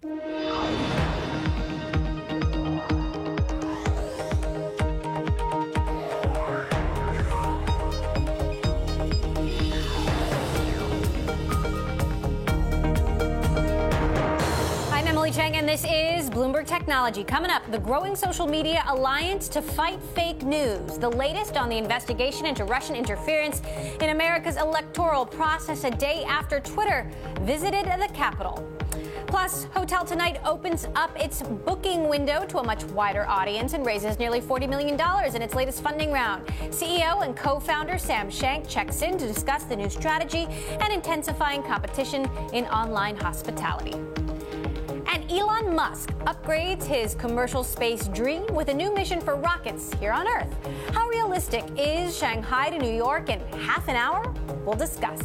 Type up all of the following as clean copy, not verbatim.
And this is Bloomberg Technology. Coming up, the growing social media alliance to fight fake news. The latest on the investigation into Russian interference in America's electoral process a day after Twitter visited the Capitol. Plus, Hotel Tonight opens up its booking window to a much wider audience and raises nearly $40 million in its latest funding round. CEO and co-founder Sam Shank checks in to discuss the new strategy and intensifying competition in online hospitality. And Elon Musk upgrades his commercial space dream with a new mission for rockets here on Earth. How realistic is Shanghai to New York in half an hour? We'll discuss.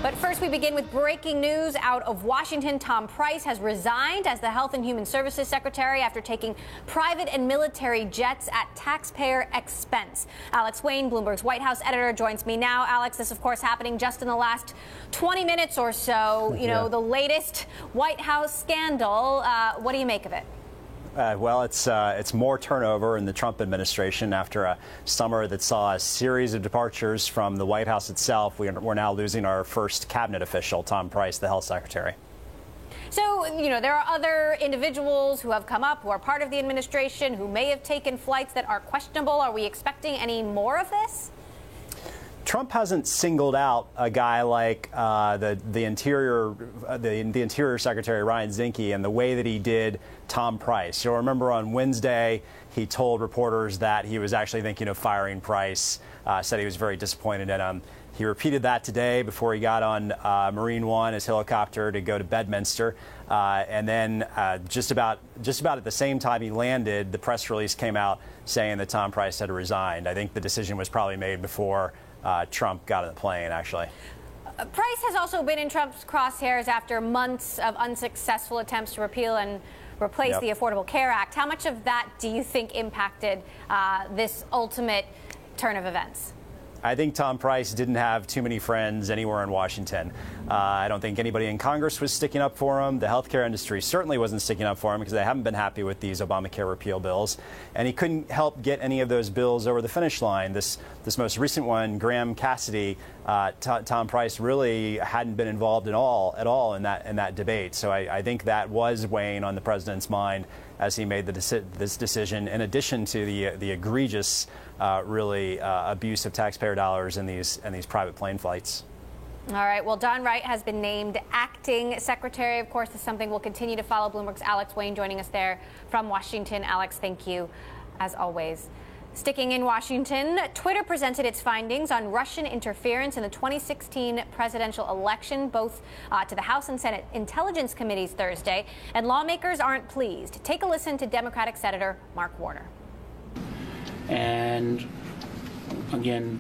But first, we begin with breaking news out of Washington. Tom Price has resigned as the Health and Human Services Secretary after taking private and military jets at taxpayer expense. Alex Wayne, Bloomberg's White House editor, joins me now. Alex, this, of course, happening just in the last 20 minutes or so. You know, the latest White House scandal. What do you make of it? Well, it's more turnover in the Trump administration after a summer that saw a series of departures from the White House itself. We're now losing our first cabinet official, Tom Price, the health secretary. So, you know, there are other individuals who have come up who are part of the administration who may have taken flights that are questionable. Are we expecting any more of this? Trump hasn't singled out a guy like the Interior Secretary Ryan Zinke and the way that he did Tom Price. You'll remember on Wednesday he told reporters that he was actually thinking of firing Price. Said he was very disappointed in him. He repeated that today before he got on Marine One, his helicopter, to go to Bedminster. And then just about at the same time he landed, the press release came out saying that Tom Price had resigned. I think the decision was probably made before Trump got on the plane, actually. Price has also been in Trump's crosshairs after months of unsuccessful attempts to repeal and replace the Affordable Care Act. How much of that do you think impacted this ultimate turn of events? I think Tom Price didn't have too many friends anywhere in Washington. I don't think anybody in Congress was sticking up for him. The healthcare industry certainly wasn't sticking up for him because they haven't been happy with these Obamacare repeal bills. And he couldn't help get any of those bills over the finish line. This most recent one, Graham Cassidy, Tom Price really hadn't been involved at all in that debate. So I think that was weighing on the president's mind as he made this decision, in addition to the egregious abuse of taxpayer dollars in these private plane flights. All right. Well, Don Wright has been named acting secretary. Of course, this is something we'll continue to follow. Bloomberg's Alex Wayne joining us there from Washington. Alex, thank you, as always. Sticking in Washington, Twitter presented its findings on Russian interference in the 2016 presidential election, both to the House and Senate Intelligence Committees Thursday, and lawmakers aren't pleased. Take a listen to Democratic Senator Mark Warner. And again,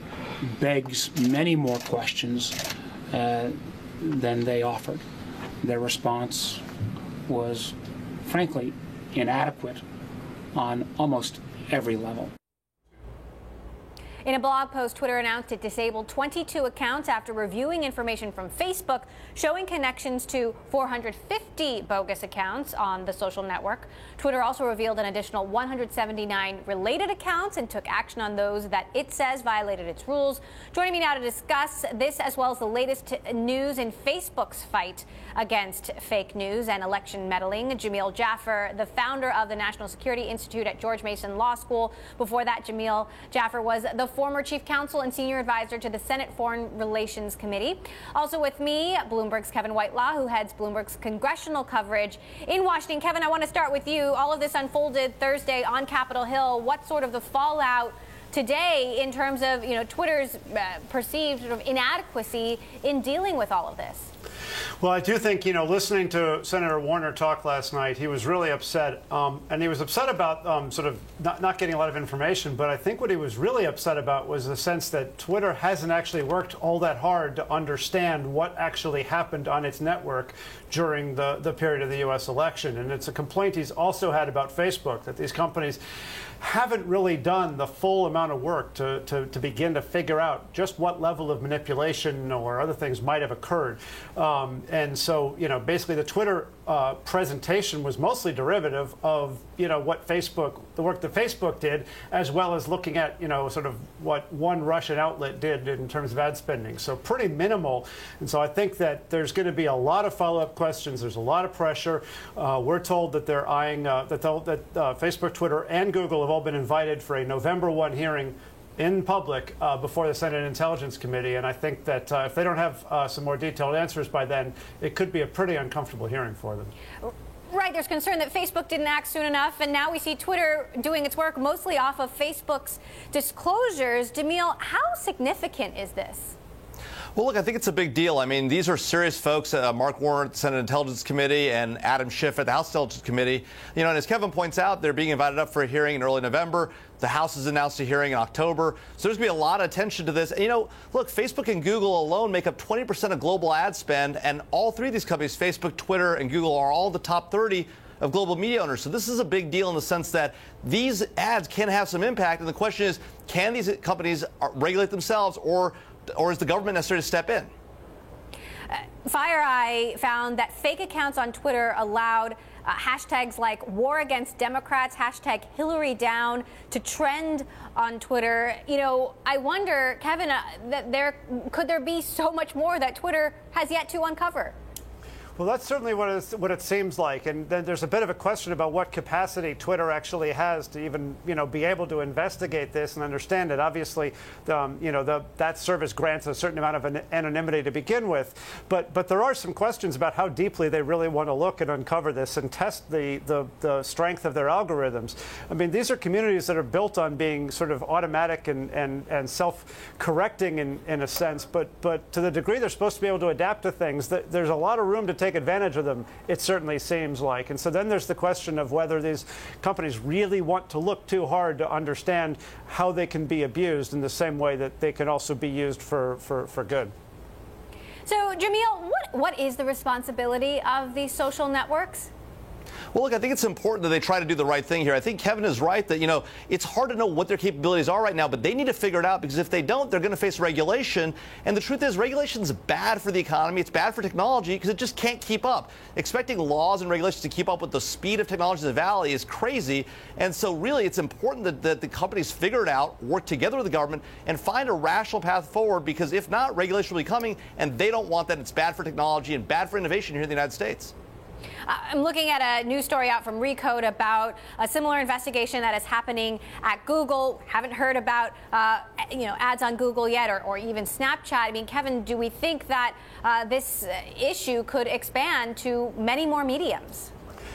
begs many more questions than they offered. Their response was, frankly, inadequate on almost every level. In a blog post, Twitter announced it disabled 22 accounts after reviewing information from Facebook showing connections to 450 bogus accounts on the social network. Twitter also revealed an additional 179 related accounts and took action on those that it says violated its rules. Joining me now to discuss this, as well as the latest news in Facebook's fight against fake news and election meddling, Jamil Jaffer, the founder of the National Security Institute at George Mason Law School. Before that, Jamil Jaffer was the former chief counsel and senior advisor to the Senate Foreign Relations Committee. Also with me, Bloomberg's Kevin Whitelaw, who heads Bloomberg's congressional coverage in Washington. Kevin, I want to start with you. All of this unfolded Thursday on Capitol Hill. What's sort of the fallout today in terms of, Twitter's perceived sort of inadequacy in dealing with all of this? Well, I do think, listening to Senator Warner talk last night, he was really upset. And he was upset about sort of not getting a lot of information. But I think what he was really upset about was the sense that Twitter hasn't actually worked all that hard to understand what actually happened on its network during the period of the U.S. election. And it's a complaint he's also had about Facebook, that these companies haven't really done the full amount of work to begin to figure out just what level of manipulation or other things might have occurred. And so, basically the Twitter presentation was mostly derivative of, the work that Facebook did, as well as looking at, sort of what one Russian outlet did in terms of ad spending. So pretty minimal. And so I think that there's going to be a lot of follow-up questions. There's a lot of pressure. We're told that they're eyeing, that Facebook, Twitter, and Google have all been invited for a November 1 hearing in public before the Senate Intelligence Committee. And I think that if they don't have some more detailed answers by then, it could be a pretty uncomfortable hearing for them. Right, there's concern that Facebook didn't act soon enough, and now we see Twitter doing its work mostly off of Facebook's disclosures. Jamil, how significant is this? Well, look, I think it's a big deal. I mean, these are serious folks, Mark Warner at the Senate Intelligence Committee and Adam Schiff at the House Intelligence Committee. And as Kevin points out, they're being invited up for a hearing in early November. The House has announced a hearing in October. So there's going to be a lot of attention to this. And, look, Facebook and Google alone make up 20% of global ad spend. And all three of these companies, Facebook, Twitter, and Google, are all the top 30 of global media owners. So this is a big deal in the sense that these ads can have some impact. And the question is, can these companies regulate themselves, or is the government necessary to step in? FireEye found that fake accounts on Twitter allowed hashtags like war against Democrats, hashtag Hillary down to trend on Twitter. I wonder, Kevin, that could there be so much more that Twitter has yet to uncover? Well, that's certainly what it seems like. And then there's a bit of a question about what capacity Twitter actually has to even, be able to investigate this and understand it. Obviously, that service grants a certain amount of anonymity to begin with. But there are some questions about how deeply they really want to look and uncover this and test the strength of their algorithms. I mean, these are communities that are built on being sort of automatic and self-correcting in a sense. But to the degree they're supposed to be able to adapt to things, there's a lot of room to take advantage of them, it certainly seems like. And so then there's the question of whether these companies really want to look too hard to understand how they can be abused in the same way that they can also be used for good. So, Jamil, what is the responsibility of these social networks? Well, look, I think it's important that they try to do the right thing here. I think Kevin is right that, it's hard to know what their capabilities are right now, but they need to figure it out, because if they don't, they're going to face regulation. And the truth is, regulation is bad for the economy. It's bad for technology because it just can't keep up. Expecting laws and regulations to keep up with the speed of technology in the valley is crazy. And so really, it's important that the companies figure it out, work together with the government, and find a rational path forward, because if not, regulation will be coming, and they don't want that. It's bad for technology and bad for innovation here in the United States. I'm looking at a news story out from Recode about a similar investigation that is happening at Google. Haven't heard about, ads on Google yet, or even Snapchat. I mean, Kevin, do we think that this issue could expand to many more mediums?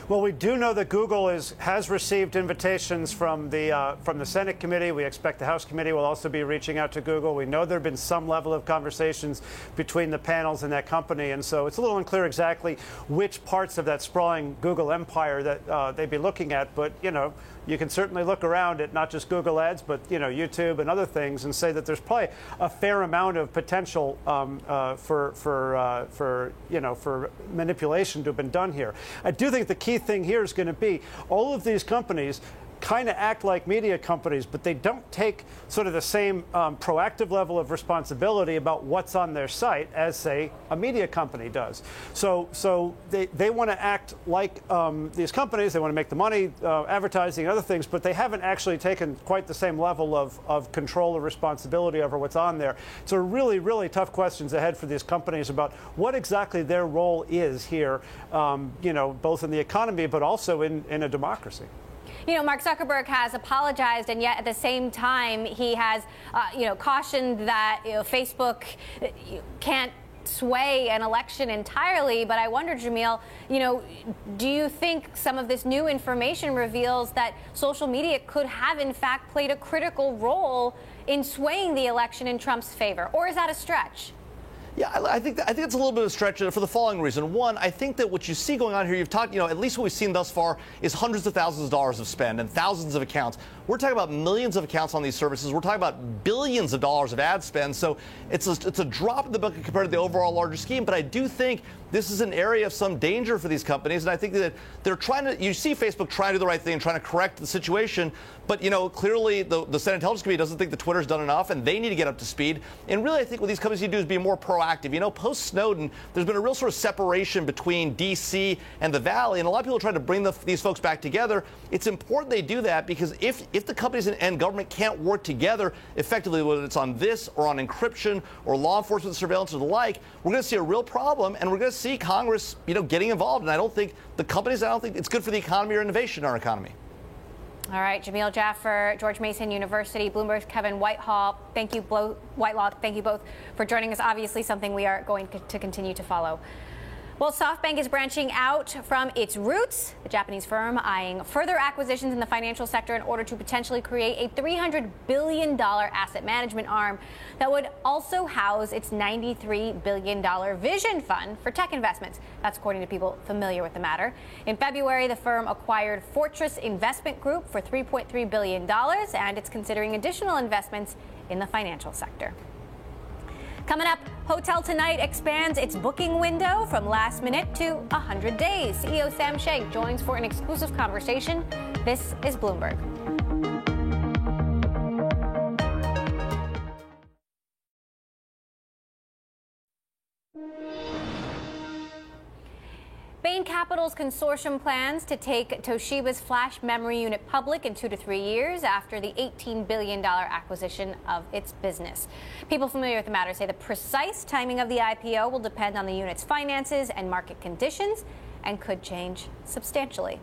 Well, we do know that Google has received invitations from the Senate committee. We expect the House committee will also be reaching out to Google. We know there have been some level of conversations between the panels and that company, and so it's a little unclear exactly which parts of that sprawling Google empire that they'd be looking at. But you can certainly look around at not just Google Ads, but YouTube and other things, and say that there's probably a fair amount of potential for manipulation to have been done here. I do think the key thing here is going to be all of these companies kind of act like media companies, but they don't take sort of the same proactive level of responsibility about what's on their site as, say, a media company does. So they want to act like these companies. They want to make the money advertising and other things, but they haven't actually taken quite the same level of control or responsibility over what's on there. So really, really tough questions ahead for these companies about what exactly their role is here, both in the economy but also in a democracy. Mark Zuckerberg has apologized, and yet at the same time, he has, cautioned that Facebook can't sway an election entirely. But I wonder, Jamil, do you think some of this new information reveals that social media could have, in fact, played a critical role in swaying the election in Trump's favor? Or is that a stretch? Yeah, I think it's a little bit of a stretch for the following reason. One, I think that what you see going on here, you've talked, at least what we've seen thus far is hundreds of thousands of dollars of spend and thousands of accounts. We're talking about millions of accounts on these services. We're talking about billions of dollars of ad spend. So it's a drop in the bucket compared to the overall larger scheme. But I do think this is an area of some danger for these companies. And I think that they're you see Facebook trying to do the right thing and trying to correct the situation. But, clearly the Senate Intelligence Committee doesn't think that Twitter's done enough, and they need to get up to speed. And really, I think what these companies need to do is be more proactive proactive. You know, post-Snowden, there's been a real sort of separation between D.C. and the Valley, and a lot of people are trying to bring these folks back together. It's important they do that because if the companies and government can't work together effectively, whether it's on this or on encryption or law enforcement surveillance or the like, we're going to see a real problem, and we're going to see Congress, you know, getting involved. And I don't think it's good for the economy or innovation in our economy. All right, Jamil Jaffer, George Mason University, Bloomberg's Kevin Whitelaw, thank you both for joining us. Obviously something we are going to continue to follow. Well, SoftBank is branching out from its roots, the Japanese firm eyeing further acquisitions in the financial sector in order to potentially create a $300 billion asset management arm that would also house its $93 billion vision fund for tech investments. That's according to people familiar with the matter. In February, the firm acquired Fortress Investment Group for $3.3 billion, and it's considering additional investments in the financial sector. Coming up, Hotel Tonight expands its booking window from last minute to 100 days. CEO Sam Shank joins for an exclusive conversation. This is Bloomberg. Bain Capital's consortium plans to take Toshiba's flash memory unit public in 2 to 3 years after the $18 billion acquisition of its business. People familiar with the matter say the precise timing of the IPO will depend on the unit's finances and market conditions and could change substantially.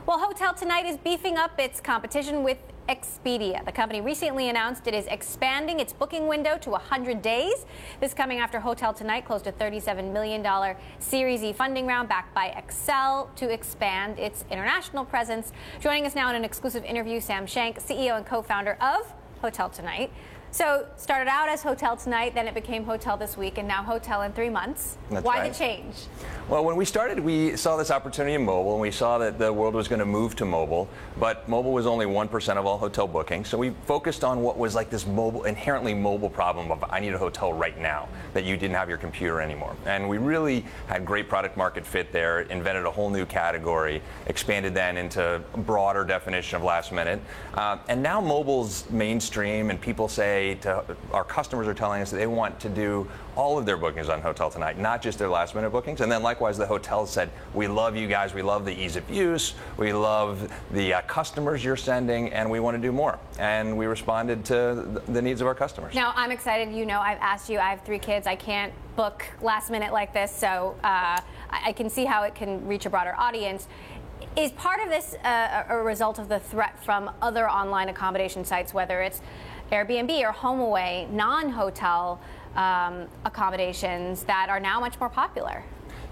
Well, Hotel Tonight is beefing up its competition with Expedia. The company recently announced it is expanding its booking window to 100 days. This coming after Hotel Tonight closed a $37 million Series E funding round backed by Accel to expand its international presence. Joining us now in an exclusive interview, Sam Shank, CEO and co-founder of Hotel Tonight. So, started out as Hotel Tonight, then it became Hotel This Week, and now Hotel in 3 months. That's Why right. the change? Well, when we started, we saw this opportunity in mobile, and we saw that the world was going to move to mobile, but mobile was only 1% of all hotel bookings. So we focused on what was like this inherently mobile problem of I need a hotel right now, that you didn't have your computer anymore. And we really had great product market fit there, invented a whole new category, expanded then into a broader definition of last minute. And now mobile's mainstream, and people say, our customers are telling us that they want to do all of their bookings on Hotel Tonight, not just their last minute bookings. And then likewise, the hotels said, we love you guys, we love the ease of use, we love the customers you're sending, and we want to do more. And we responded to the needs of our customers. Now, I'm excited. You know, I've asked you, I have 3 kids. I can't book last minute like this, so I can see how it can reach a broader audience. Is part of this a result of the threat from other online accommodation sites, whether it's Airbnb or HomeAway, non-hotel accommodations that are now much more popular?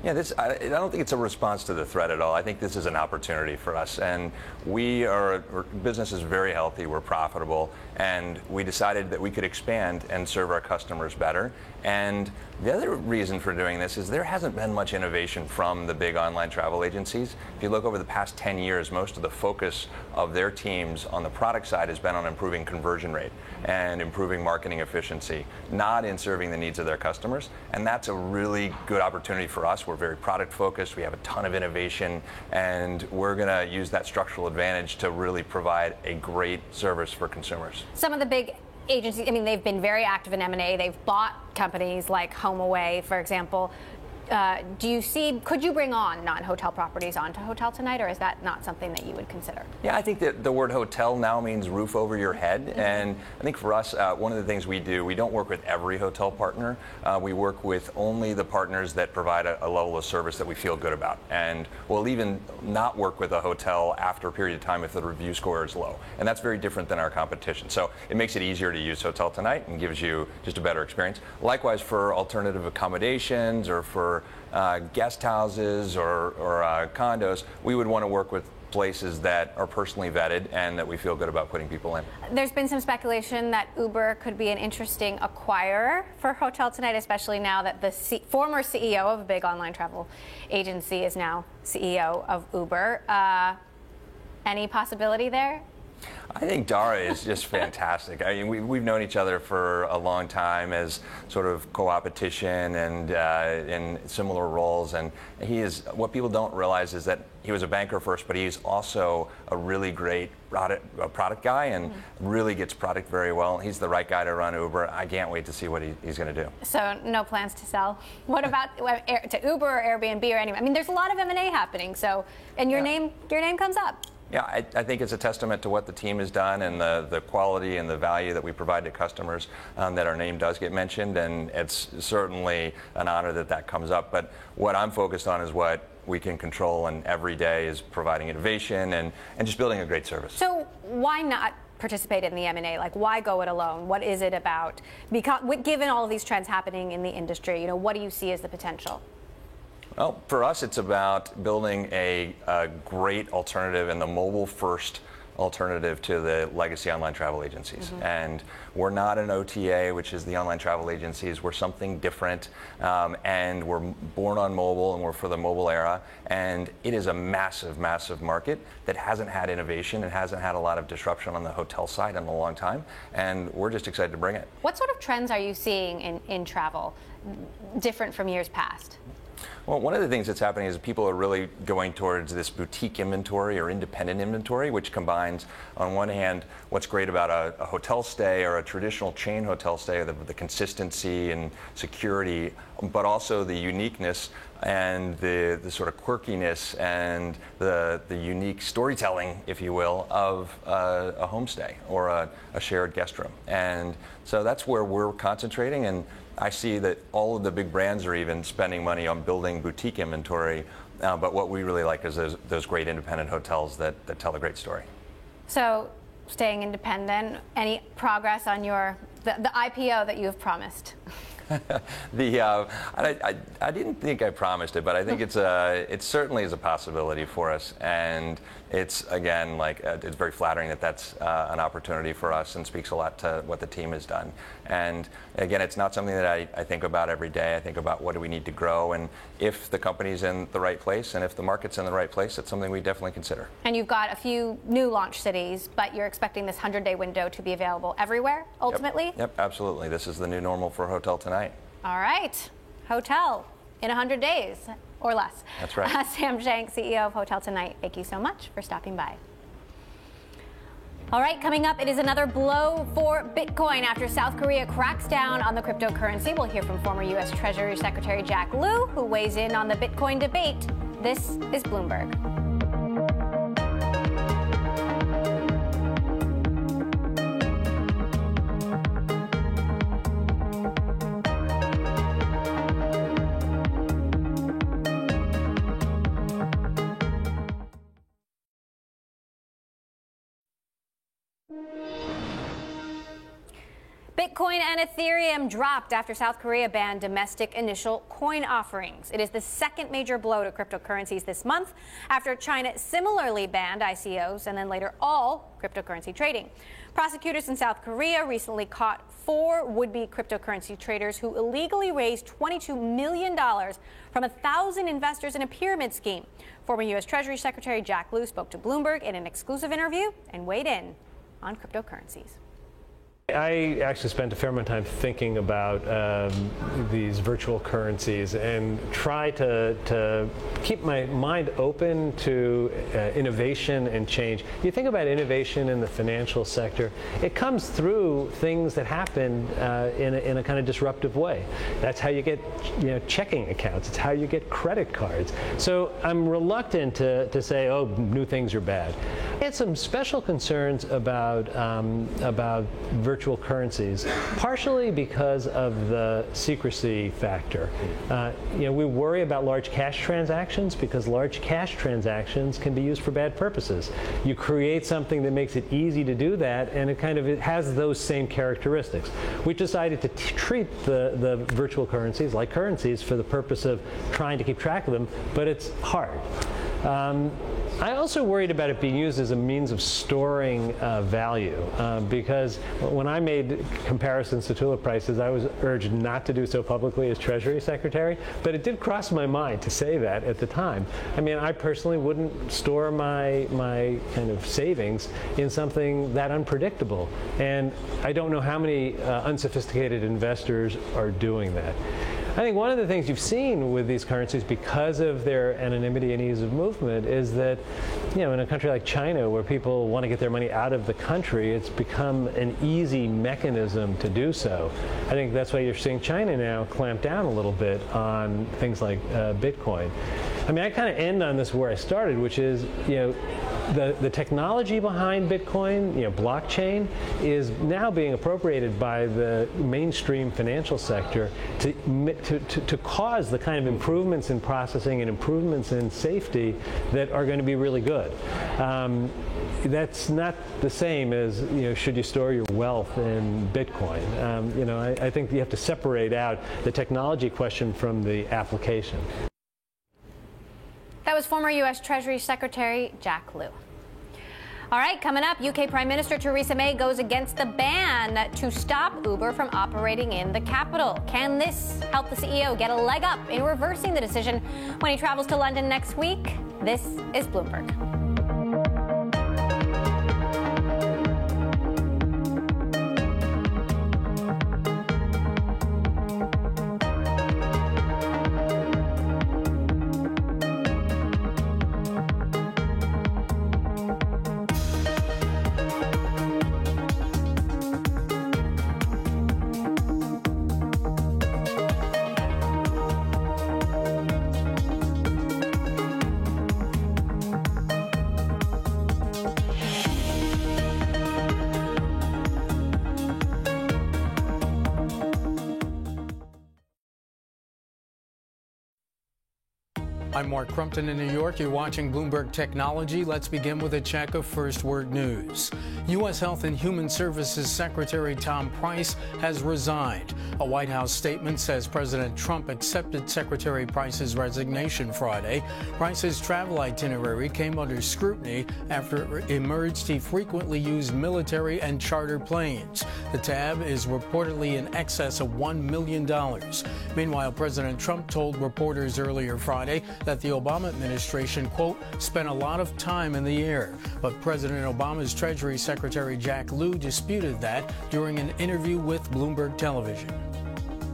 Yeah, I don't think it's a response to the threat at all. I think this is an opportunity for us, and our business is very healthy, we're profitable, and we decided that we could expand and serve our customers better. And the other reason for doing this is there hasn't been much innovation from the big online travel agencies. If you look over the past 10 years, most of the focus of their teams on the product side has been on improving conversion rate and improving marketing efficiency, not in serving the needs of their customers. And that's a really good opportunity for us. We're very product focused, we have a ton of innovation, and we're going to use that structural advantage to really provide a great service for consumers. Some of the big agencies, I mean, they've been very active in M&A. They've bought companies like HomeAway, for example. Could you bring on non-hotel properties onto Hotel Tonight, or is that not something that you would consider? Yeah, I think that the word hotel now means roof over your head. Mm-hmm. And I think for us, one of the things we do, we don't work with every hotel partner. We work with only the partners that provide a level of service that we feel good about. And we'll even not work with a hotel after a period of time if the review score is low. And that's very different than our competition. So it makes it easier to use Hotel Tonight and gives you just a better experience. Likewise for alternative accommodations or for guest houses or condos, we would want to work with places that are personally vetted and that we feel good about putting people in. There's been some speculation that Uber could be an interesting acquirer for Hotel Tonight, especially now that the former CEO of a big online travel agency is now CEO of Uber. Any possibility there? I think Dara is just fantastic. I mean, we've known each other for a long time as sort of co-opetition and in similar roles. And he is, what people don't realize is that he was a banker first, but he's also a really great product guy and really gets product very well. He's the right guy to run Uber. I can't wait to see what he's going to do. So no plans to sell? What about to Uber or Airbnb or anyone? I mean, there's a lot of M&A happening. So, and your name comes up. Yeah, I think it's a testament to what the team has done and the quality and the value that we provide to customers that our name does get mentioned, and it's certainly an honor that comes up. But what I'm focused on is what we can control, and every day is providing innovation and just building a great service. So why not participate in the M&A? Like, why go it alone? What is it about? Because given all of these trends happening in the industry, what do you see as the potential? Well, for us, it's about building a great alternative and the mobile-first alternative to the legacy online travel agencies. And we're not an OTA, which is the online travel agencies. We're something different, and we're born on mobile, and we're for the mobile era. And it is a massive, massive market that hasn't had innovation and hasn't had a lot of disruption on the hotel side in a long time. And we're just excited to bring it. What sort of trends are you seeing in travel different from years past? Well, one of the things that's happening is people are really going towards this boutique inventory or independent inventory, which combines, on one hand, what's great about a hotel stay or a traditional chain hotel stay, the consistency and security, but also the uniqueness and the sort of quirkiness and the unique storytelling, if you will, of a homestay or a shared guest room. And so that's where we're concentrating, and I see that all of the big brands are even spending money on building boutique inventory, but what we really like is those great independent hotels that tell a great story. So, staying independent, any progress on the IPO that you have promised? I didn't think I promised it, but I think it certainly is a possibility for us, and it's again it's very flattering that's an opportunity for us and speaks a lot to what the team has done. And again, it's not something that I think about every day. I think about what do we need to grow, and if the company's in the right place and if the market's in the right place, it's something we definitely consider. And you've got a few new launch cities, but you're expecting this 100-day window to be available everywhere ultimately? Yep, absolutely. This is the new normal for Hotel Tonight. All right, hotel in 100 days or less. That's right. Sam Shank, CEO of Hotel Tonight, thank you so much for stopping by. All right, coming up, it is another blow for Bitcoin after South Korea cracks down on the cryptocurrency. We'll hear from former U.S. Treasury Secretary Jack Lew, who weighs in on the Bitcoin debate. This is Bloomberg. Bitcoin and Ethereum dropped after South Korea banned domestic initial coin offerings. It is the second major blow to cryptocurrencies this month after China similarly banned ICOs and then later all cryptocurrency trading. Prosecutors in South Korea recently caught 4 would-be cryptocurrency traders who illegally raised $22 million from 1,000 investors in a pyramid scheme. Former U.S. Treasury Secretary Jack Lew spoke to Bloomberg in an exclusive interview and weighed in on cryptocurrencies. I actually spent a fair amount of time thinking about these virtual currencies and try to keep my mind open to innovation and change. You think about innovation in the financial sector, it comes through things that happen in a kind of disruptive way. That's how you get checking accounts. It's how you get credit cards. So I'm reluctant to say, oh, new things are bad. I had some special concerns about virtual currencies, partially because of the secrecy factor. We worry about large cash transactions because large cash transactions can be used for bad purposes. You create something that makes it easy to do that, and it has those same characteristics. We decided to treat the virtual currencies like currencies for the purpose of trying to keep track of them, but it's hard. I also worried about it being used as a means of storing value because when I made comparisons to tulip prices, I was urged not to do so publicly as Treasury Secretary, but it did cross my mind to say that at the time. I mean, I personally wouldn't store my kind of savings in something that unpredictable, and I don't know how many unsophisticated investors are doing that. I think one of the things you've seen with these currencies, because of their anonymity and ease of movement, is that, you know, in a country like China, where people want to get their money out of the country, it's become an easy mechanism to do so. I think that's why you're seeing China now clamp down a little bit on things like Bitcoin. I mean, I kind of end on this where I started, which is, you know, the technology behind Bitcoin, you know, blockchain, is now being appropriated by the mainstream financial sector to cause the kind of improvements in processing and improvements in safety that are going to be really good. That's not the same as, you know, should you store your wealth in Bitcoin. You know, I think you have to separate out the technology question from the application. That was former U.S. Treasury Secretary Jack Lew. All right, coming up, UK Prime Minister Theresa May goes against the ban to stop Uber from operating in the capital. Can this help the CEO get a leg up in reversing the decision when he travels to London next week? This is Bloomberg. I'm Mark Crumpton in New York. You're watching Bloomberg Technology. Let's begin with a check of First Word News. U.S. Health and Human Services Secretary Tom Price has resigned. A White House statement says President Trump accepted Secretary Price's resignation Friday. Price's travel itinerary came under scrutiny after it emerged he frequently used military and charter planes. The tab is reportedly in excess of $1 million. Meanwhile, President Trump told reporters earlier Friday that the Obama administration, quote, spent a lot of time in the air. But President Obama's Treasury Secretary Jack Lew disputed that during an interview with Bloomberg Television.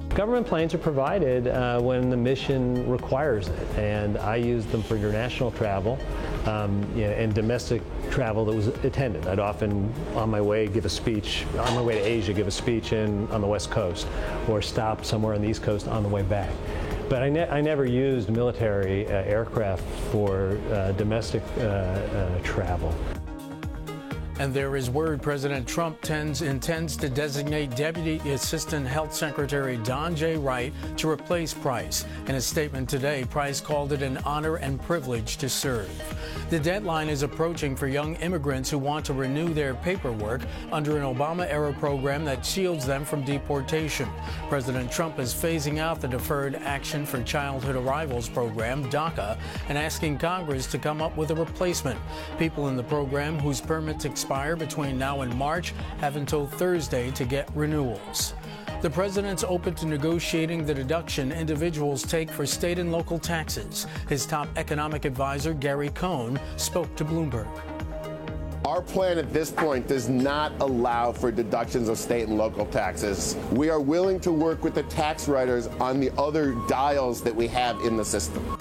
Government planes are provided when the mission requires it, and I use them for international travel and domestic travel that was attended. I'd often, on my way, give a speech, on my way to Asia, give a speech on the West Coast, or stop somewhere on the East Coast on the way back. But I never used military aircraft for domestic travel. And there is word President Trump intends to designate Deputy Assistant Health Secretary Don J. Wright to replace Price. In a statement today, Price called it an honor and privilege to serve. The deadline is approaching for young immigrants who want to renew their paperwork under an Obama-era program that shields them from deportation. President Trump is phasing out the Deferred Action for Childhood Arrivals program, DACA, and asking Congress to come up with a replacement. People in the program whose permits expire between now and March have until Thursday to get renewals. The president's open to negotiating the deduction individuals take for state and local taxes. His top economic advisor, Gary Cohn, spoke to Bloomberg. Our plan at this point does not allow for deductions of state and local taxes. We are willing to work with the tax writers on the other dials that we have in the system.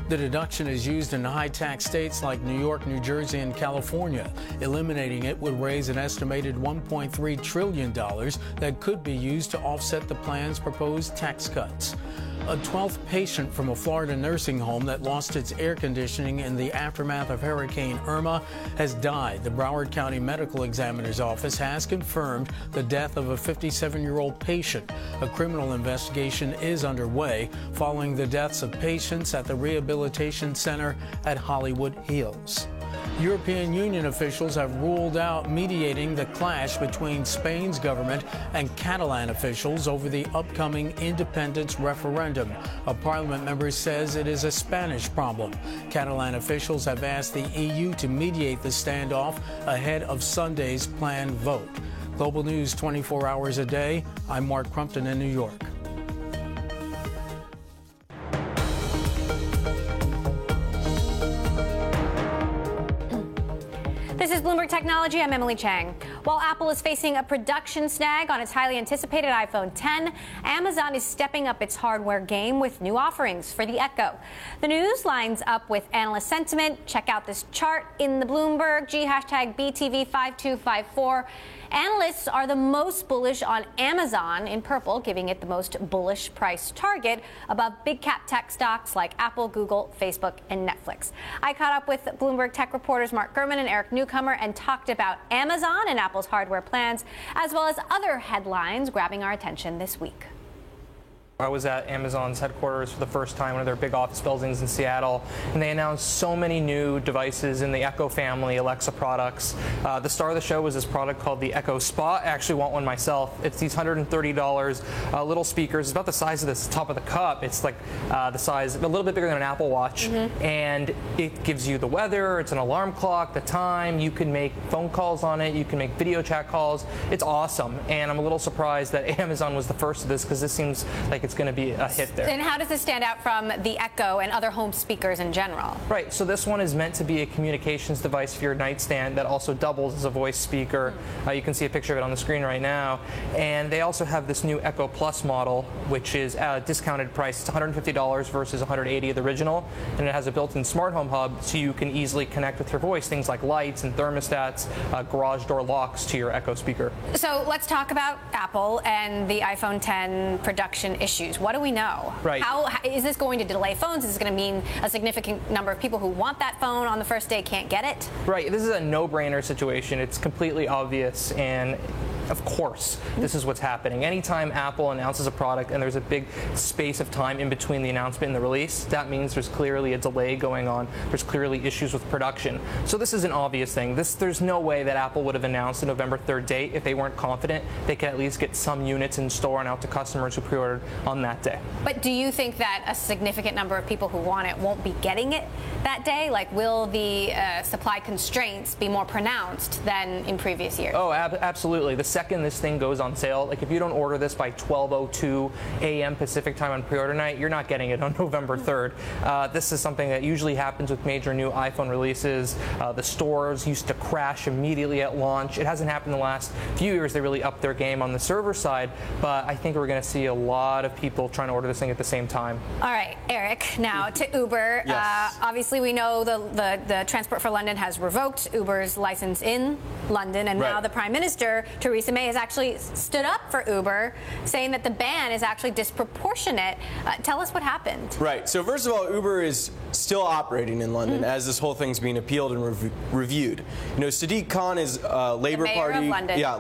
The deduction is used in high-tax states like New York, New Jersey, and California. Eliminating it would raise an estimated $1.3 trillion that could be used to offset the plan's proposed tax cuts. A 12th patient from a Florida nursing home that lost its air conditioning in the aftermath of Hurricane Irma has died. The Broward County Medical Examiner's Office has confirmed the death of a 57-year-old patient. A criminal investigation is underway following the deaths of patients at the Rehabilitation Center at Hollywood Hills. European Union officials have ruled out mediating the clash between Spain's government and Catalan officials over the upcoming independence referendum. A parliament member says it is a Spanish problem. Catalan officials have asked the EU to mediate the standoff ahead of Sunday's planned vote. Global News 24 hours a day. I'm Mark Crumpton in New York. This is Bloomberg Technology. I'm Emily Chang. While Apple is facing a production snag on its highly anticipated iPhone 10, Amazon is stepping up its hardware game with new offerings for the Echo. The news lines up with analyst sentiment. Check out this chart in the Bloomberg G #BTV5254. Analysts are the most bullish on Amazon in purple, giving it the most bullish price target above big cap tech stocks like Apple, Google, Facebook, and Netflix. I caught up with Bloomberg Tech reporters Mark Gurman and Eric Newcomer and talked about Amazon and Apple's hardware plans, as well as other headlines grabbing our attention this week. I was at Amazon's headquarters for the first time, one of their big office buildings in Seattle, and they announced so many new devices in the Echo family, Alexa products. The star of the show was this product called the Echo Spot. I actually want one myself. It's these $130 little speakers. It's about the size of this top of the cup. It's like the size, a little bit bigger than an Apple Watch, and it gives you the weather, it's an alarm clock, the time. You can make phone calls on it. You can make video chat calls. It's awesome, and I'm a little surprised that Amazon was the first of this because this seems like it's going to be a hit there. And how does this stand out from the Echo and other home speakers in general? Right, so this one is meant to be a communications device for your nightstand that also doubles as a voice speaker. You can see a picture of it on the screen right now. And they also have this new Echo Plus model, which is at a discounted price. It's $150 versus $180 of the original. And it has a built-in smart home hub, so you can easily connect with your voice, things like lights and thermostats, garage door locks to your Echo speaker. So let's talk about Apple and the iPhone 10 production issues. What do we know? Right. How is this going to delay phones? Is this going to mean a significant number of people who want that phone on the first day can't get it? Right. This is a no-brainer situation. It's completely obvious, and of course, this is what's happening. Anytime Apple announces a product and there's a big space of time in between the announcement and the release, that means there's clearly a delay going on. There's clearly issues with production. So this is an obvious thing. There's no way that Apple would have announced a November 3rd date if they weren't confident they could at least get some units in store and out to customers who pre-ordered on that day. But do you think that a significant number of people who want it won't be getting it that day? Like, will the supply constraints be more pronounced than in previous years? Oh, absolutely. The second this thing goes on sale, like if you don't order this by 12:02 a.m. Pacific time on pre-order night, you're not getting it on November 3rd. This is something that usually happens with major new iPhone releases. The stores used to crash immediately at launch. It hasn't happened in the last few years. They really upped their game on the server side, but I think we're going to see a lot of people trying to order this thing at the same time. All right, Eric, now to Uber. Yes. Obviously, we know the Transport for London has revoked Uber's license in London, and now the Prime Minister, Theresa May, has actually stood up for Uber, saying that the ban is actually disproportionate. Tell us what happened. Right. So first of all, Uber is still operating in London as this whole thing's being appealed and reviewed. You know, Sadiq Khan is Labour Party,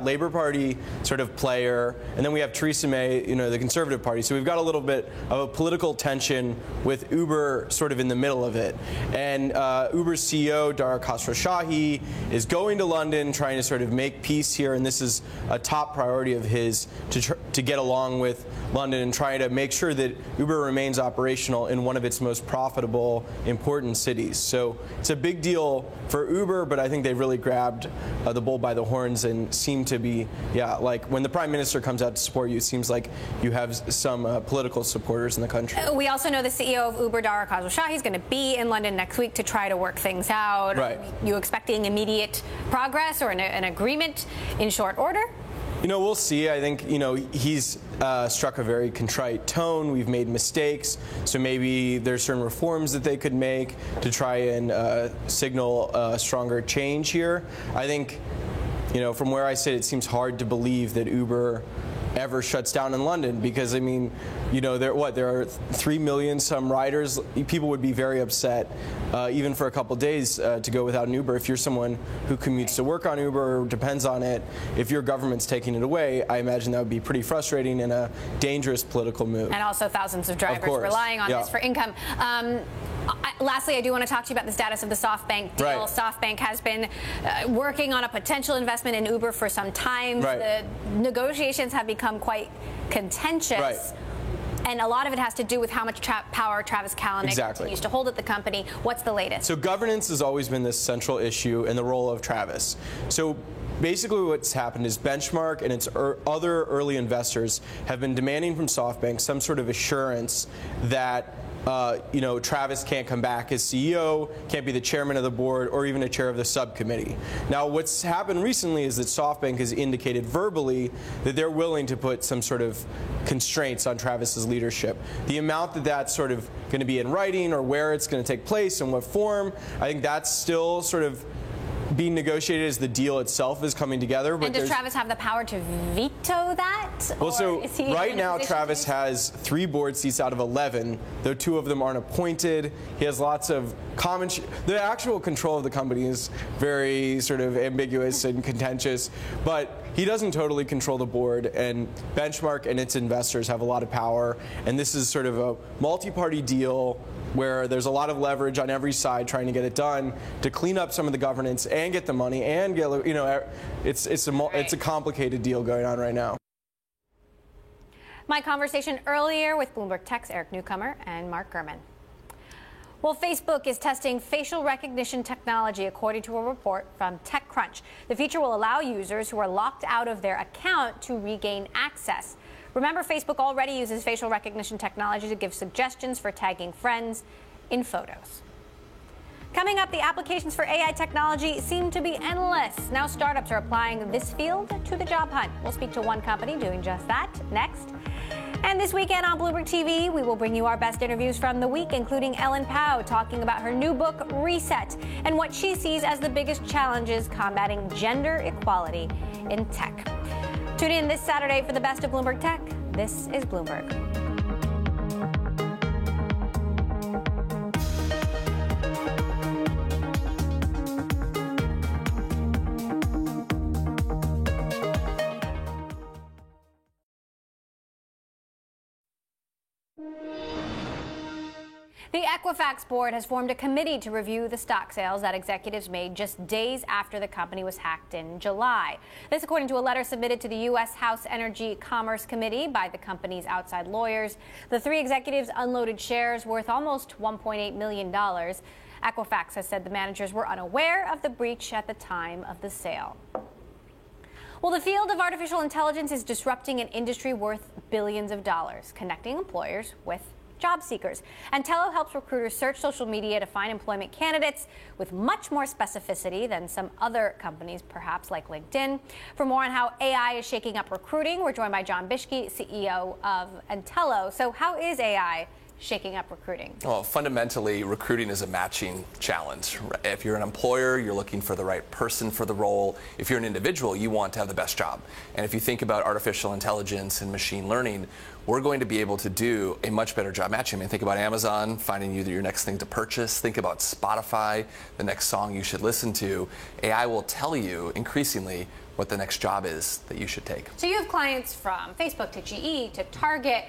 Labour Party sort of player, and then we have Theresa May, you know, the Conservative Party. So we've got a little bit of a political tension with Uber sort of in the middle of it. And Uber's CEO, Dara Khosrowshahi, is going to London trying to sort of make peace here, and this is a top priority of his to get along with London and try to make sure that Uber remains operational in one of its most profitable, important cities. So it's a big deal for Uber, but I think they've really grabbed the bull by the horns and seem to be, like when the Prime Minister comes out to support you, it seems like you have some political supporters in the country. We also know the CEO of Uber, Dara Khosrowshahi, is going to be in London next week to try to work things out. Right. You expecting immediate progress or an agreement in short order? You know, we'll see. I think, you know, he's struck a very contrite tone. We've made mistakes, so maybe there's certain reforms that they could make to try and signal a stronger change here. I think, you know, from where I sit, it seems hard to believe that Uber ever shuts down in London because, I mean, you know, there are 3 million some riders. People would be very upset, even for a couple days, to go without an Uber. If you're someone who commutes to work on Uber or depends on it, if your government's taking it away, I imagine that would be pretty frustrating and a dangerous political move. And also thousands of drivers relying on this for income. Lastly, I do want to talk to you about the status of the SoftBank deal. Right. SoftBank has been working on a potential investment in Uber for some time. Right. The negotiations have become quite contentious. Right. And a lot of it has to do with how much power Travis Kalanick continues to hold at the company. What's the latest? So governance has always been this central issue in the role of Travis. So basically what's happened is Benchmark and its other early investors have been demanding from SoftBank some sort of assurance that Travis can't come back as CEO, can't be the chairman of the board, or even a chair of the subcommittee. Now, what's happened recently is that SoftBank has indicated verbally that they're willing to put some sort of constraints on Travis's leadership. The amount that that's sort of going to be in writing or where it's going to take place and what form, I think that's still sort of being negotiated as the deal itself is coming together. But and does Travis have the power to veto that? Well, so right now Travis has 3 board seats out of 11, though 2 of them aren't appointed. He has lots of the actual control of the company is very sort of ambiguous and contentious, but he doesn't totally control the board, and Benchmark and its investors have a lot of power, and this is sort of a multi-party deal where there's a lot of leverage on every side trying to get it done to clean up some of the governance and get the money and get, it's a complicated deal going on right now. My conversation earlier with Bloomberg Tech's Eric Newcomer and Mark Gurman. Well, Facebook is testing facial recognition technology, according to a report from TechCrunch. The feature will allow users who are locked out of their account to regain access. Remember, Facebook already uses facial recognition technology to give suggestions for tagging friends in photos. Coming up, the applications for AI technology seem to be endless. Now startups are applying this field to the job hunt. We'll speak to one company doing just that next. And this weekend on Bloomberg TV, we will bring you our best interviews from the week, including Ellen Pao talking about her new book, Reset, and what she sees as the biggest challenges combating gender equality in tech. Tune in this Saturday for the best of Bloomberg Tech. This is Bloomberg. The Equifax board has formed a committee to review the stock sales that executives made just days after the company was hacked in July. This according to a letter submitted to the U.S. House Energy Commerce Committee by the company's outside lawyers. The 3 executives unloaded shares worth almost $1.8 million. Equifax has said the managers were unaware of the breach at the time of the sale. Well, the field of artificial intelligence is disrupting an industry worth billions of dollars, connecting employers with job seekers. Antello helps recruiters search social media to find employment candidates with much more specificity than some other companies, perhaps like LinkedIn. For more on how AI is shaking up recruiting, we're joined by John Bishke, CEO of Antello. So how is AI shaking up recruiting? Well, fundamentally, recruiting is a matching challenge. If you're an employer, you're looking for the right person for the role. If you're an individual, you want to have the best job. And if you think about artificial intelligence and machine learning, we're going to be able to do a much better job matching. I mean, think about Amazon finding you your next thing to purchase. Think about Spotify, the next song you should listen to. AI will tell you increasingly what the next job is that you should take. So you have clients from Facebook to GE to Target.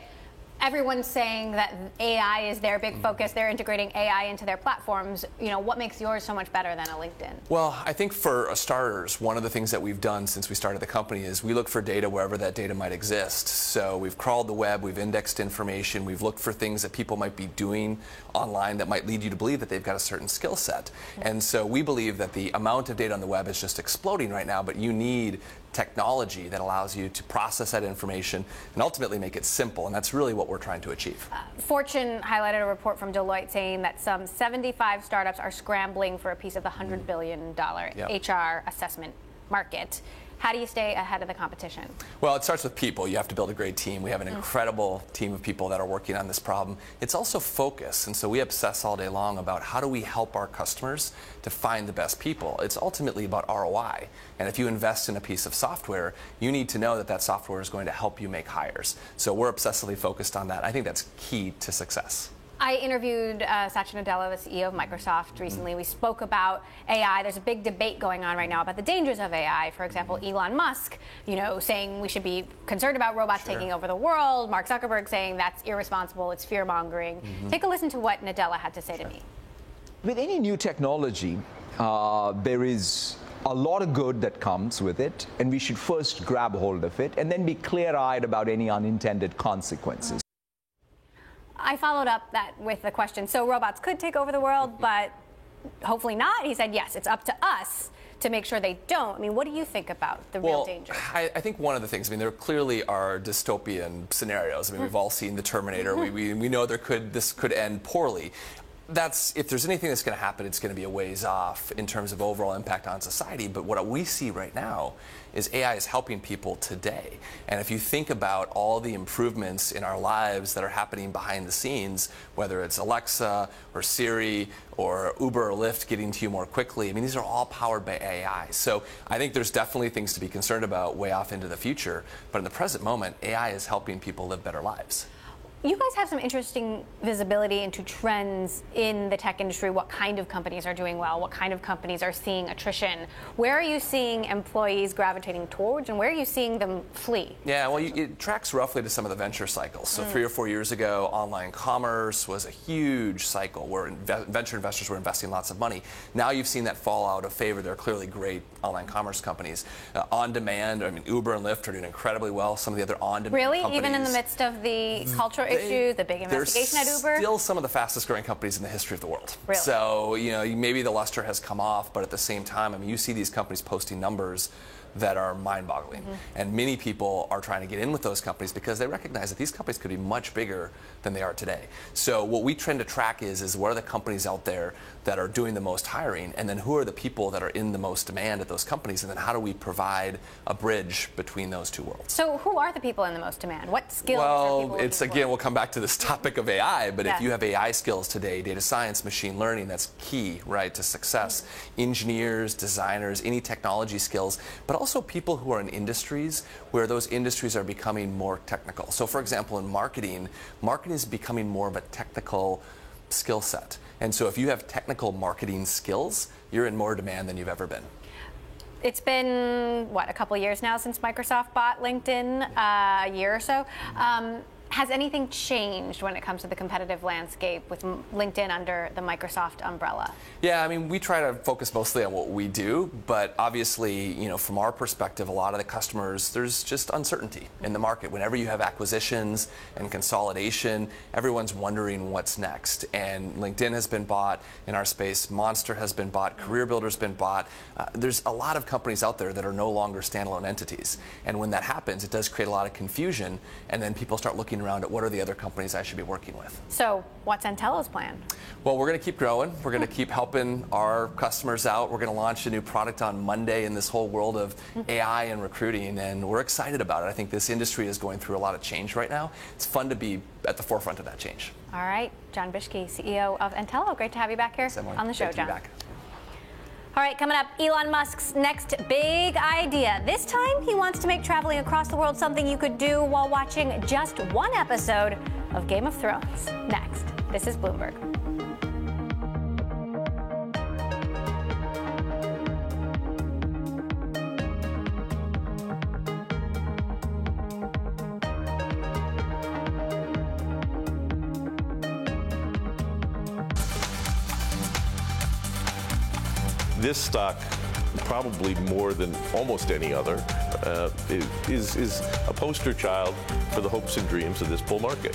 Everyone's saying that AI is their big focus. They're integrating AI into their platforms. What makes yours so much better than a LinkedIn? Well, I think for starters, one of the things that we've done since we started the company is we look for data wherever that data might exist. So we've crawled the web, we've indexed information, we've looked for things that people might be doing online that might lead you to believe that they've got a certain skill set. And so we believe that the amount of data on the web is just exploding right now, but you need technology that allows you to process that information and ultimately make it simple, and that's really what we're trying to achieve. Fortune highlighted a report from Deloitte saying that some 75 startups are scrambling for a piece of the $100 billion HR assessment market. How do you stay ahead of the competition? Well, it starts with people. You have to build a great team. We have an incredible team of people that are working on this problem. It's also focus, and so we obsess all day long about how do we help our customers to find the best people. It's ultimately about ROI, and if you invest in a piece of software, you need to know that that software is going to help you make hires. So we're obsessively focused on that. I think that's key to success. I interviewed Satya Nadella, the CEO of Microsoft, recently. We spoke about AI. There's a big debate going on right now about the dangers of AI. For example, Elon Musk, saying we should be concerned about robots taking over the world. Mark Zuckerberg saying that's irresponsible, it's fear-mongering. Take a listen to what Nadella had to say to me. With any new technology, there is a lot of good that comes with it, and we should first grab hold of it and then be clear-eyed about any unintended consequences. I followed up that with the question, so robots could take over the world, but hopefully not. He said, yes, it's up to us to make sure they don't. I mean, what do you think about the real danger? I think one of the things, I mean, there clearly are dystopian scenarios. I mean, we've all seen The Terminator. We know this could end poorly. If there's anything that's going to happen, it's going to be a ways off in terms of overall impact on society. But what we see right now is AI is helping people today. And if you think about all the improvements in our lives that are happening behind the scenes, whether it's Alexa or Siri or Uber or Lyft getting to you more quickly, I mean, these are all powered by AI. So I think there's definitely things to be concerned about way off into the future. But in the present moment, AI is helping people live better lives. You guys have some interesting visibility into trends in the tech industry, what kind of companies are doing well, what kind of companies are seeing attrition. Where are you seeing employees gravitating towards, and where are you seeing them flee? Yeah, well, it tracks roughly to some of the venture cycles. So 3 or 4 years ago, online commerce was a huge cycle where venture investors were investing lots of money. Now you've seen that fall out of favor. There are clearly great online commerce companies. On demand, I mean, Uber and Lyft are doing incredibly well. Some of the other on-demand companies. Really? Even in the midst of the cultural issue, the big investigation at Uber? They're still some of the fastest growing companies in the history of the world. Really? So, maybe the luster has come off, but at the same time, I mean, you see these companies posting numbers that are mind-boggling. And many people are trying to get in with those companies because they recognize that these companies could be much bigger than they are today. So what we tend to track is what are the companies out there that are doing the most hiring, and then who are the people that are in the most demand at those companies, and then how do we provide a bridge between those two worlds? So who are the people in the most demand? What skills are people looking for? Again, we'll come back to this topic of AI, but if you have AI skills today, data science, machine learning, that's key, right, to success. Engineers, designers, any technology skills, but also people who are in industries where those industries are becoming more technical. So for example, in marketing is becoming more of a technical skill set. And so if you have technical marketing skills, you're in more demand than you've ever been. It's been, a couple of years now since Microsoft bought LinkedIn, a year or so. Has anything changed when it comes to the competitive landscape with LinkedIn under the Microsoft umbrella? Yeah, I mean, we try to focus mostly on what we do, but obviously, from our perspective, a lot of the customers, there's just uncertainty in the market. Whenever you have acquisitions and consolidation, everyone's wondering what's next. And LinkedIn has been bought in our space, Monster has been bought, CareerBuilder's been bought. There's a lot of companies out there that are no longer standalone entities. And when that happens, it does create a lot of confusion, and then people start looking around at what are the other companies I should be working with. So what's Entelo's plan? Well, we're going to keep growing. We're going to keep helping our customers out. We're going to launch a new product on Monday in this whole world of AI and recruiting, and we're excited about it. I think this industry is going through a lot of change right now. It's fun to be at the forefront of that change. All right, John Bischke, CEO of Entelo. Great to have you back here on the show, John. Great to be back. All right, coming up, Elon Musk's next big idea. This time, he wants to make traveling across the world something you could do while watching just one episode of Game of Thrones. Next, this is Bloomberg. This stock, probably more than almost any other, is a poster child for the hopes and dreams of this bull market.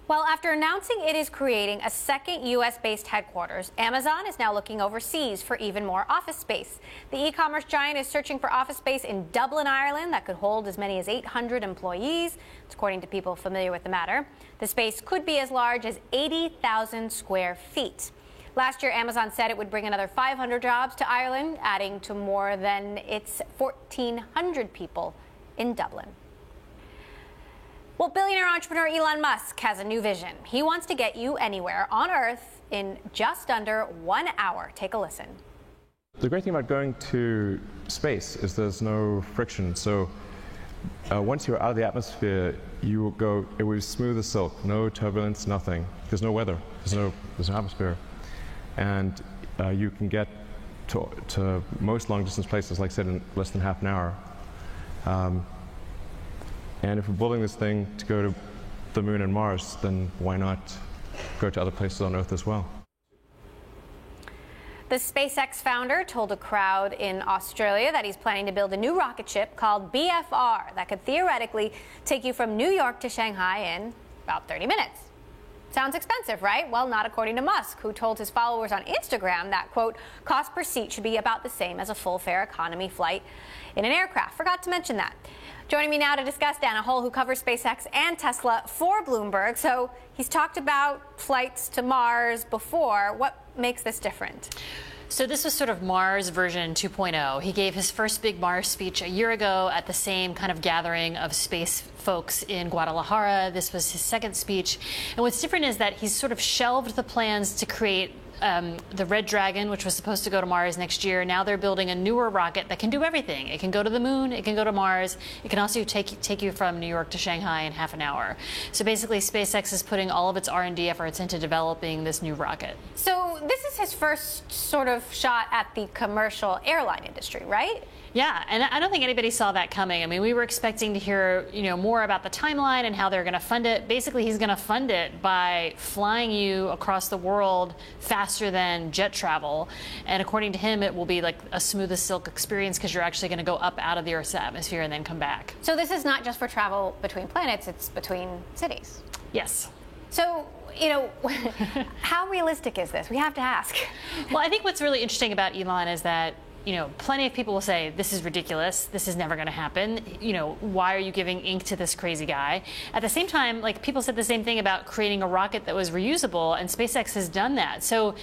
Well, after announcing it is creating a second U.S.-based headquarters, Amazon is now looking overseas for even more office space. The e-commerce giant is searching for office space in Dublin, Ireland, that could hold as many as 800 employees, according to people familiar with the matter. The space could be as large as 80,000 square feet. Last year, Amazon said it would bring another 500 jobs to Ireland, adding to more than its 1,400 people in Dublin. Well, billionaire entrepreneur Elon Musk has a new vision. He wants to get you anywhere on Earth in just under 1 hour. Take a listen. The great thing about going to space is there's no friction. So once you're out of the atmosphere, you will go, it will be smooth as silk, no turbulence, nothing. There's no weather, there's no atmosphere. And you can get to most long-distance places, like I said, in less than half an hour. And if we're building this thing to go to the moon and Mars, then why not go to other places on Earth as well? The SpaceX founder told a crowd in Australia that he's planning to build a new rocket ship called BFR that could theoretically take you from New York to Shanghai in about 30 minutes. Sounds expensive, right? Well, not according to Musk, who told his followers on Instagram that, quote, cost per seat should be about the same as a full-fare economy flight in an aircraft. Forgot to mention that. Joining me now to discuss, Dana Hull, who covers SpaceX and Tesla for Bloomberg. So he's talked about flights to Mars before. What makes this different? So this was sort of Mars version 2.0. He gave his first big Mars speech a year ago at the same kind of gathering of space folks in Guadalajara. This was his second speech. And what's different is that he's sort of shelved the plans to create the Red Dragon, which was supposed to go to Mars next year. Now they're building a newer rocket that can do everything. It can go to the moon, it can go to Mars, it can also take you from New York to Shanghai in half an hour. So basically SpaceX is putting all of its R&D efforts into developing this new rocket. So this is his first sort of shot at the commercial airline industry, right? Yeah, and I don't think anybody saw that coming. I mean, we were expecting to hear, more about the timeline and how they're going to fund it. Basically, he's going to fund it by flying you across the world faster than jet travel. And according to him, it will be like a smooth as silk experience because you're actually going to go up out of the Earth's atmosphere and then come back. So this is not just for travel between planets, it's between cities. Yes. So, how realistic is this? We have to ask. Well, I think what's really interesting about Elon is that plenty of people will say, this is ridiculous. This is never going to happen. Why are you giving ink to this crazy guy? At the same time, people said the same thing about creating a rocket that was reusable, and SpaceX has done that. So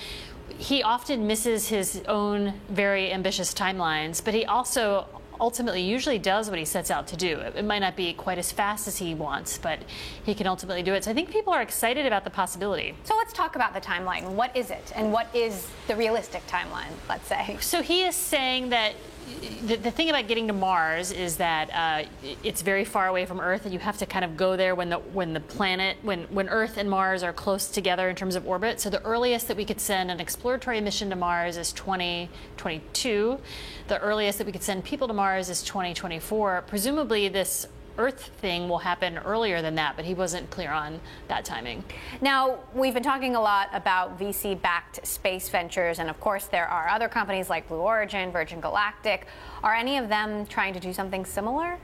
he often misses his own very ambitious timelines, but he also ultimately usually does what he sets out to do. It might not be quite as fast as he wants, but he can ultimately do it. So I think people are excited about the possibility. So let's talk about the timeline. What is it? And what is the realistic timeline, let's say? So he is saying that the thing about getting to Mars is that it's very far away from Earth, and you have to kind of go there when Earth and Mars are close together in terms of orbit. So the earliest that we could send an exploratory mission to Mars is 2022. The earliest that we could send people to Mars is 2024. Presumably this Earth thing will happen earlier than that, but he wasn't clear on that timing. Now, we've been talking a lot about VC-backed space ventures, and of course there are other companies like Blue Origin, Virgin Galactic. Are any of them trying to do something similar?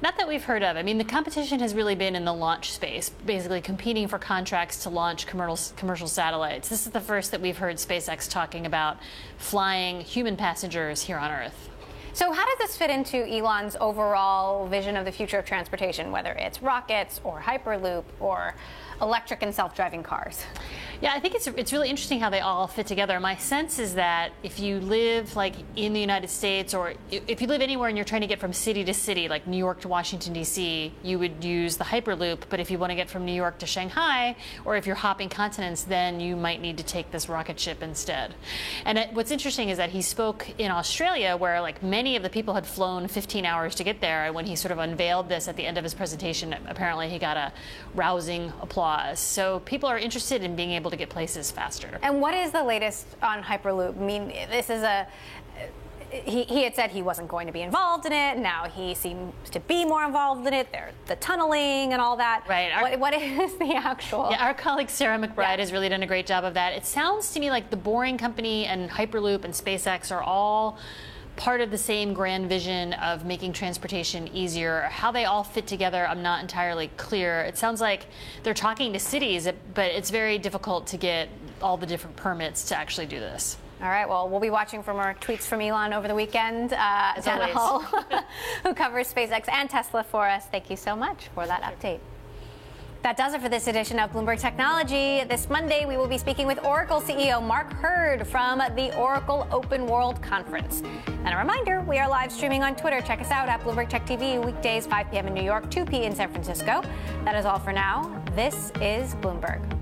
Not that we've heard of. I mean, the competition has really been in the launch space, basically competing for contracts to launch commercial satellites. This is the first that we've heard SpaceX talking about flying human passengers here on Earth. So how does this fit into Elon's overall vision of the future of transportation, whether it's rockets or Hyperloop or electric and self-driving cars? Yeah, I think it's really interesting how they all fit together. My sense is that if you live in the United States, or if you live anywhere and you're trying to get from city to city, like New York to Washington, D.C., you would use the Hyperloop. But if you want to get from New York to Shanghai, or if you're hopping continents, then you might need to take this rocket ship instead. And what's interesting is that he spoke in Australia, where many of the people had flown 15 hours to get there. And when he sort of unveiled this at the end of his presentation, apparently he got a rousing applause. So people are interested in being able to get places faster. And what is the latest on Hyperloop? I mean, this is he had said he wasn't going to be involved in it. Now he seems to be more involved in it. The tunneling and all that. Right. What is the actual? Yeah, our colleague Sarah McBride has really done a great job of that. It sounds to me like the Boring Company and Hyperloop and SpaceX are all part of the same grand vision of making transportation easier. How they all fit together, I'm not entirely clear. It sounds like they're talking to cities, but it's very difficult to get all the different permits to actually do this. All right, well, we'll be watching for more tweets from Elon over the weekend. Dana Hull, who covers SpaceX and Tesla for us, thank you so much for that update. That does it for this edition of Bloomberg Technology. This Monday, we will be speaking with Oracle CEO Mark Hurd from the Oracle Open World Conference. And a reminder, we are live streaming on Twitter. Check us out at Bloomberg Tech TV, weekdays 5 p.m. in New York, 2 p.m. in San Francisco. That is all for now. This is Bloomberg.